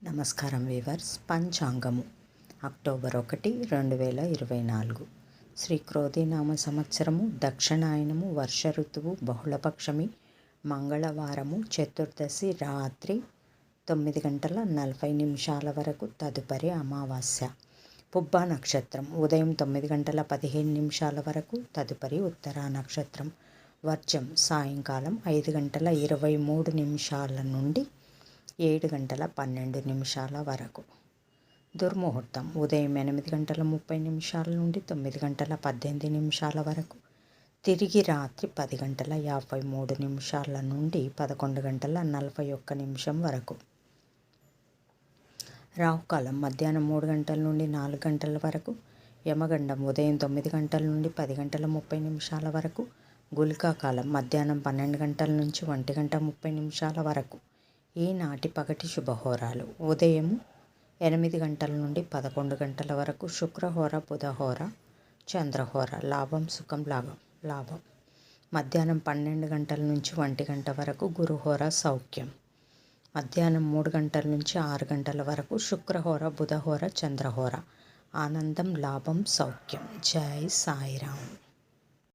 నమస్కారం weavers. పంచాంగము October 1, 2024 Shri క్రోధినామ సంవత్సరము, దక్షిణాయనము, వర్ష ఋతువు, బహుళపక్షమి, మంగళవారము, చతుర్దశి రాత్రి 9:40 వరకు, తదుపరి అమావాస్య. పుబ్బా నక్షత్రం ఉదయం 9:15 వరకు, తదుపరి ఉత్తరా నక్షత్రం. వర్జం సాయంకాలం 5:23 నుండి 7:12 వరకు. దుర్ముహూర్తం ఉదయం 8:30 నుండి 9:18 వరకు, తిరిగి రాత్రి 10:53 నుండి 11:41 వరకు. రాహుకాలం మధ్యాహ్నం 3 గంటల నుండి 4 గంటల వరకు. యమగండం ఉదయం 9 గంటల నుండి 10:30 వరకు. గుళికా కాలం మధ్యాహ్నం 12 గంటల నుంచి 1:30 వరకు. ఈనాటి పగటి శుభహోరాలు: ఉదయం 8 గంటల నుండి 11 గంటల వరకు శుక్రహోర, బుధహోర, చంద్రహోర. లాభం, సుఖం, లాభం. మధ్యాహ్నం 12 గంటల నుంచి 1 గంట వరకు గురుహోర, సౌఖ్యం. మధ్యాహ్నం 3 గంటల నుంచి 6 గంటల వరకు శుక్రహోర, బుధహోర, చంద్రహోర. ఆనందం, లాభం, సౌఖ్యం. జై సాయిరాం.